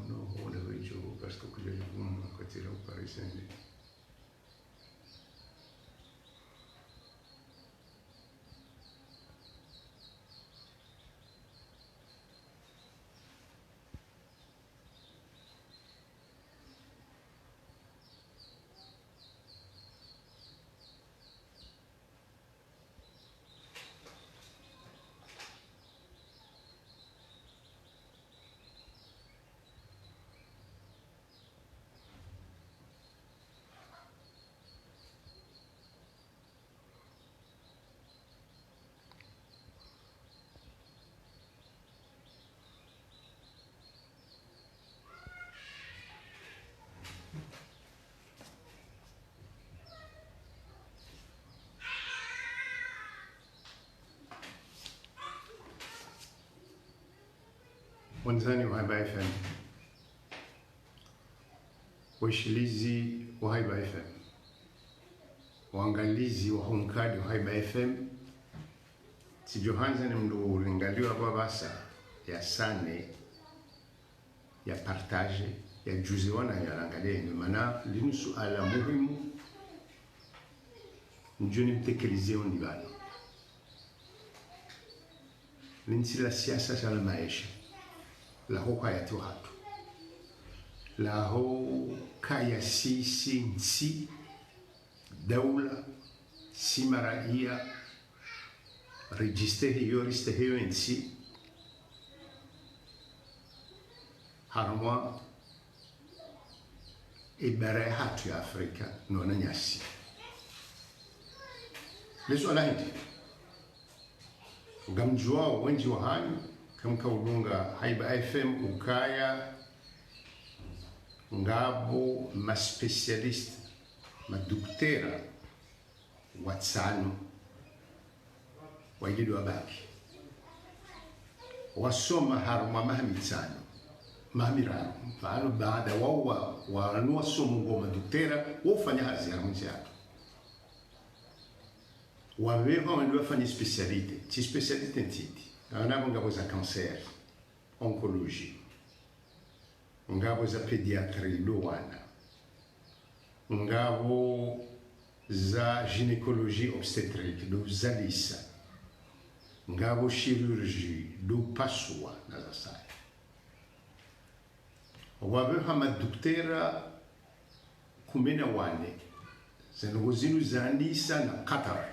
no le vejo parce que je l'ai vu quand il est au Paris Saint-Germain. Wanzani wa Haiba FM, washilizi wa Haiba FM, waangalizi wa Homkadi wa Haiba FM, sijohanza ni mdu uringaliwa babasa ya sane ya partage ya juzi wana ya langalia ni mana linu suala muhimu njoni mtekelize ondibani linsila siasa sana maisha laho kaya tu hatu laho kaya si nsi daula si maraia registre hiyo nsi harmwa ibara hatu ya Afrika nona nyasi leso ala hindi gamjua wenji wa hanyu kamka udunga Haiba FM ukaya ngabo ma specialist ma doktera watsano wajidu wabaki wasoma haruma mahamitsano mahamirano mfano baada wawa wanua somo ngoma doktera wafanya hazi harumzi yako waweho wandu wafanya specialite ci specialite ntiti ngabo ngabo za cancer oncologie ngabo za pediatrie lowana ngabo za gynécologie obstétrique do zalisa ngabo chirurgie do pasua na zasai wabeho madoktera kumena wane zenogozinu zanisa na Qatar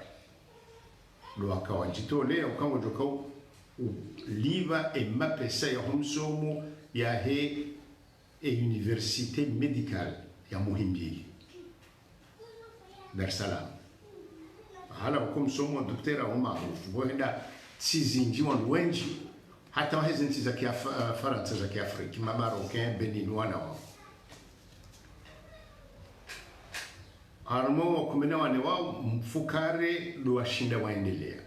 do akawajitolea ukango jokao liva e mapesa ya humsomo ya he université médicale ya Muhimbili Dar es Salaam hala kumsomo doktera wa maarufu wenda sizinji wenji hata wahizi nchi za Faransa za Kiafrika Marocain Benin wana wao armo kumena wane wao mfukare do washinda waendelea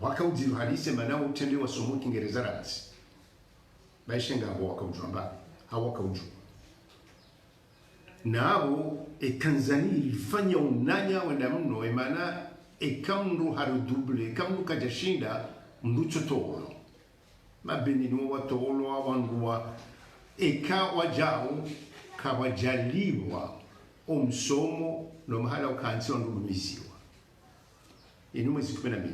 wakaujiru halise manao utende wa somo Kiingereza ransi baishenga hawa wakaujamba hawa wakauju nao Tanzania ilifanya unanya wenda mno emana ekamru haru double ekamru kajashinda mducho tolo mabeninu wa tolo wanguwa eka wajao kawajaliwa omsomo no mahala ukansi wandulumisiwa inu mwezi 14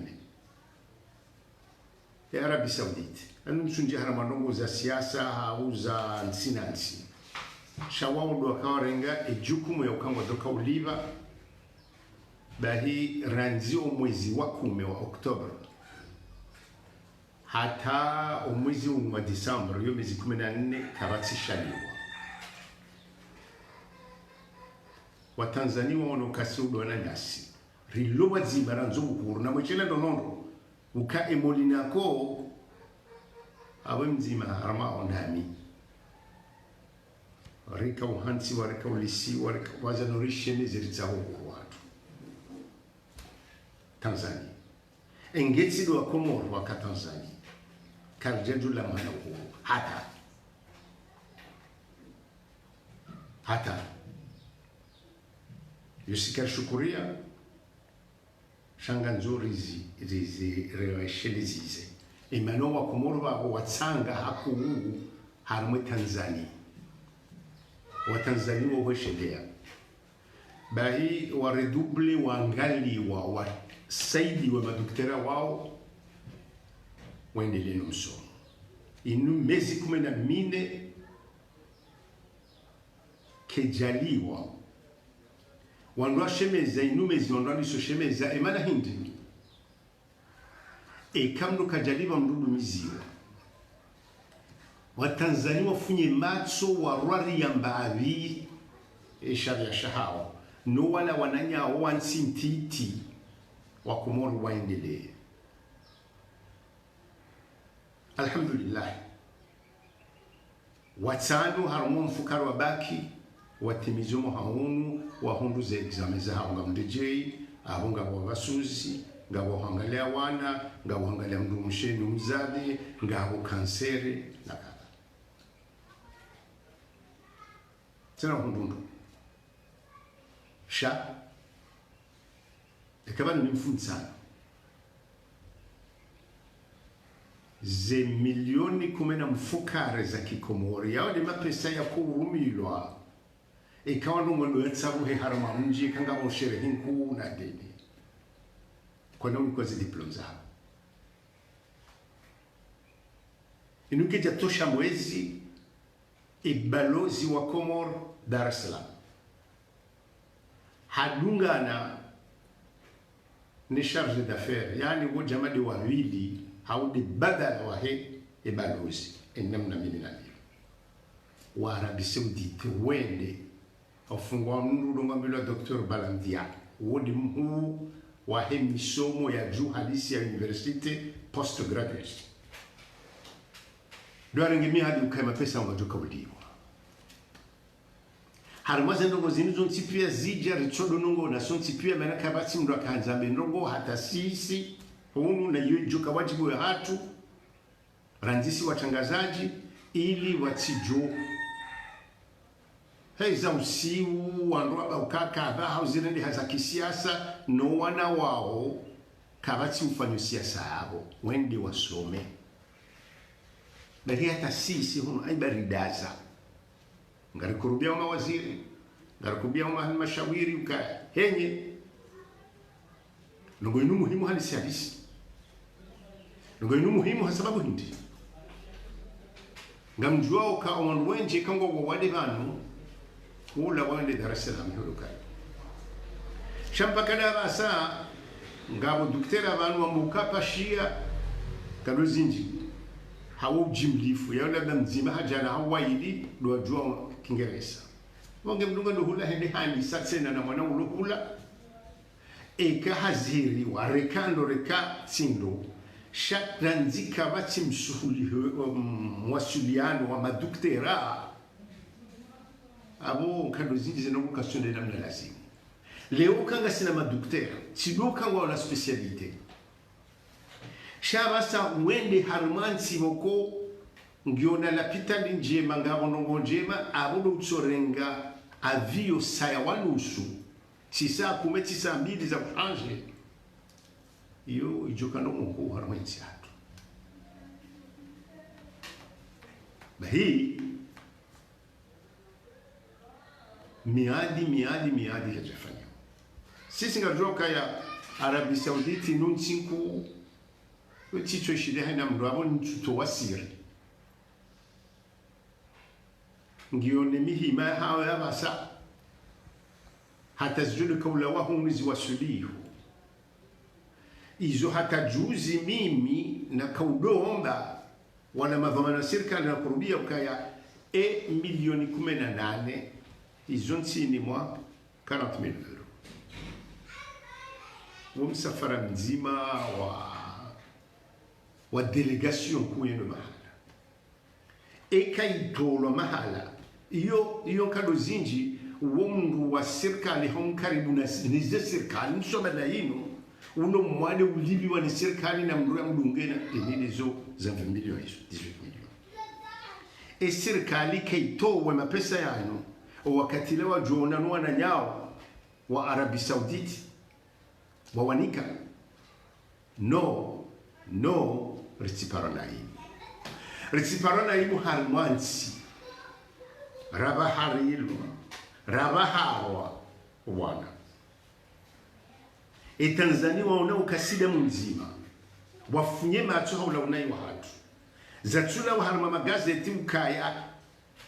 ya Arabi Saudite anu msunji haramanongo za siasa au za nsinansi shawaudu wakawarenga ejukumu ya ukangwa doka uliva bahi ranzi mwezi wa 10 wa Oktober hata mwezi wa Disemba yo mwezi 14 karatishaliwa wa Tanzania wono kasudo na nyasi riloba zibaranzo ukuru na mwechela donondo uka emolina ko awe mzima harama ondami rika uhansi warika ulisi warika wazanurishene ziritzaho watu Tanzania engeti do Komoro wa Tanzania karjeju la mana uhuru hata yusikar shukuria shanga nzuri zizi reweshele zize imano wa Komoro wabo watsanga hakuungu harimo Tanzania wa Tanzania waweshelea bahi wa redouble wangali wa saidi wa madoktera wao waendelee na msomo inu mezi 14 kejaliwa wandwa shemeza inu mezi wandwa liso shemeza emana hindi kamno kajaliwa mdudu miziwa wa Tanzania wafunye matso wa rwari ya mbavi sharia shahawa no wala wananya wansintiti wa Komoro waendelee. Alhamdulillah watano harimo mfukara wa baki watimizomo haunu wa hundu za examen za haunga mdejei ahunga wa vasuzi ngabo hangalia wana ngabo hangalia mdu msheni mzade ngabo kansere na kaka tena hundu sha ekabani ni mfunza ze milioni kumena mfukare za kikomori yao ni mapesa ya kuumilwa ikawa nungondo yatsabuhe harama mji kangabo sherehe nkuu na deni kwa nini kwa zile diploma zao inukeja tosha mwezi ibalozi wa Komoro Dar es Salaam hadungana ni charge d'affaires yani wo jamadi wawili haudi badala wa he ibalozi enamna mimi na mimi wa Arabia Saudite wende afungwa mndu ngambilo Dr. Balandia wodi mhu wa he misomo ya juu halisi ya university postgraduate doarengi hadi ukama pesa ngajoka budiwa harmaze ndongo zinizo ntipia zija richodo nongo na son tipia mena kabati mndo akanzambe ndongo hata sisi hunu na yujuka wajibu ya hatu randisi watangazaji ili watijo heza usiu wandoa ukaka aba hauzirendi haza kisiasa no wana wao kabati ufanyo siasa habo wende wasome na hii hata sisi hunu aibaridaza ngarikurubia wa mawaziri ngarikubia wa halmashauri uka henye nungo inu muhimu halisi halisi nungo inu muhimu hasababu hindi ngamjua uka omandu wenje kango wa wade banu ula wande Dar es Salaam huluka shampa kada basa ngabo duktera banu wa mukapa shia kadozinji hawo jimlifu ya labda mzima hajana hawaidi do jua Kiingereza wange mdunga ndo hula hende hani satsena na mwana hula eka haziri wa rekando reka sindo shakranzika bati msuhuli mwasuliano wa maduktera abo kadozinji zenobuka sonde na mnalazimu leo kanga sina maduktera sido kanga wala specialite shabasa wende harumansi hoko ngiona lapita njema ngabo nongo njema abudo utsorenga avio saya wanusu sisa kumeti saa mbili za kufanje iyo ijoka no mungu harumansi hatu bahi miadi hajafanya sisi ngajoka ya Arabia Saudite nunchinku chicho ishide haina mdu abo nchuto wasiri ngione mihima hawa ya basa hata zijulu kaula wahunizi wasulihu izo hata juzi mimi na kaudomba wana madhamana serikali na kurubia ukaya milioni 18 izo nsini mwa 40,000 euro wa msafara mzima wa delegation kuyeno mahala ekaitolo mahala iyo kadozinji wondu wa serikali hon karibu na nize serikali nsoma na ino uno mwale ulibi wa ni serikali na mdura mdungena tenizo za 20 milioni 18 milioni serikali kaitowe mapesa yano wakati lewa jona nuwa nyao wa Arabia Saudite wawanika no reciparonai risiparona ibu harmansi raba harilu raba harwa wana Tanzania waona ukasida mzima wafunye macho haula unai wa hatu zatula wa harma magazeti ukaya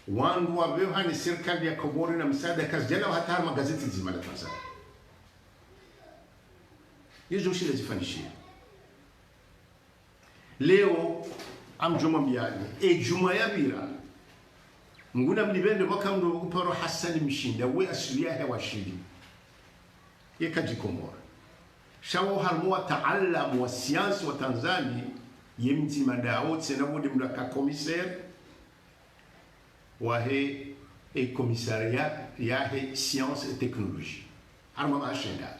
wangu wa beha ni serikali ya Komori na msaada kazi jana hata harma magazeti nzima la Tanzania yezo shida zifanishia leo amjuma mbiani juma ya bira nguna mlibende wakamdo uparo Hassan Mshinda we asiliya hewa shidi yekaji Komori shawo harmua taalam wa siyansi wa Tanzania yemti madao tsena bodi mdaka commissaire wa he commissariat ya he science et technologie harma mashenda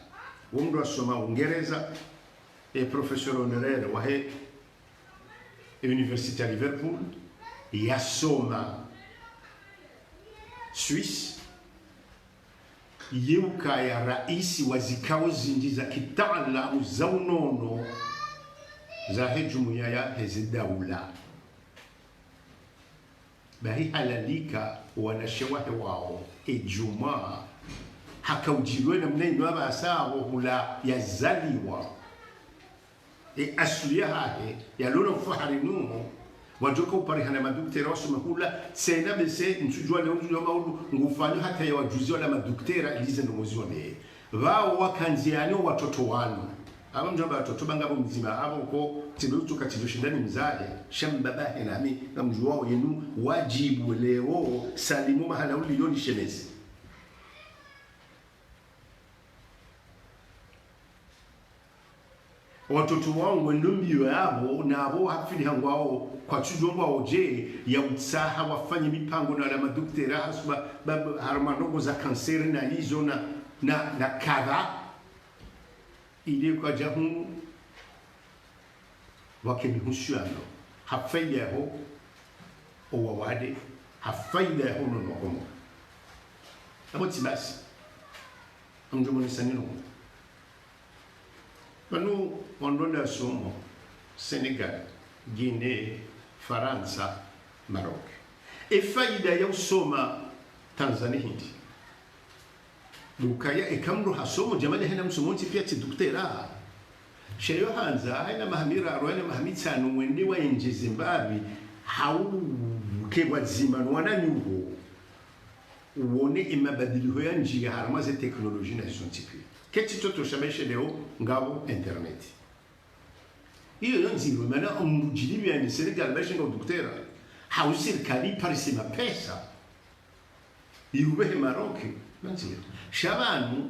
wumdo soma Uingereza professeur honoraire wa he Université de Liverpool ya soma Suisse yuka ya raisi wa zikao zinji za kitaalamu za unono za jumuiya ya Hezdaula bahi halalika wanashewahe wao Ijumaa hakaujiriwe na mnendo abasawo hula yazaliwa asliya hahe yalona mfahari numo wajoka uparihana maduktera wasu mahula sena bese nsujua leo njua maulu ngufanyo hata ya wajuzi wala maduktera ilize ndomozi wane wao wakanziani watoto wanu aba mjomba watoto bangabo mzima abo ko tibutu katibishindani mzahe shambabahe nami na mjua wao yenu wajibu leo salimu mahala uli yoni shemezi watoto wangu wendombiyo yabo nabo hafili hangwao kwa chujomba oje ya utsaha wafanye mipango na la maduktera haswa harmandogo za kanseri na hizo na kadha ili kwa jahu wakemihushuano hafaida ho owawade hafaida ho nonokomo aboti basi amjomo ni sanino Panu ondonda somo Senegal, Guinée, Faransa, Maroc. Faida ya usoma Tanzania hindi. Lukaya ekamro hasomo jamani hena msomonti pia tiduktera. Sheyo hanza haina mahamira roena mahamitsano wende wa nje Zimbabwe hau kebwa zimano wananyuho. Uone imabadiliho ya njia harama za teknolojia na scientifique. Keti toto shameshe leo ngabo internet. Iyo yonziro mana umujilibi ya Senegal bashinga uduktera. Hausirikali parisi mapesa. Iubehe Maroc yonziro. Shabanu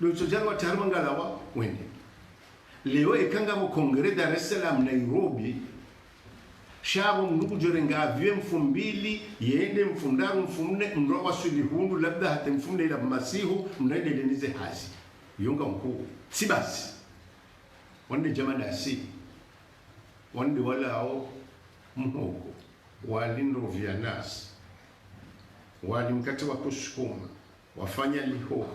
Lutsojalo wa tarima ngalawa wende. Leo ekanga mu Kongre Dar es Salaam Nairobi. Shabo mnuku jorenga avye mfumbili yende mfundaru mfumne mrowa sulihundu labda hata mfumne ila masihu mnaende lenize hazi yunga mkuu si basi wande jamana asi wande wala ao mhoko walindo vya nasi wali mkate wa kushukuma wafanya liho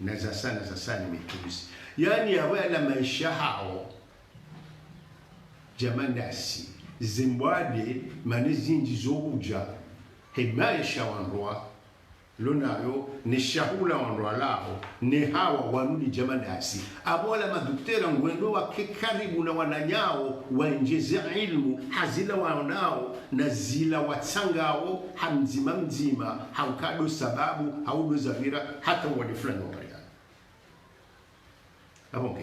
na za sana mituzi yani yawela maisha hao jamandasi Zimbabwe manizinji zobuja hemaisha wanroa lonayo ne shahula wanroa lao ne hawa wanuli jamandasi abola maduktera ngwendo wake karibu na wananyao wainjeze ilmu hazila wanao na zila watsangao hamzima mzima haukado sababu haudo zavira hata wadi fulani wapariana abonge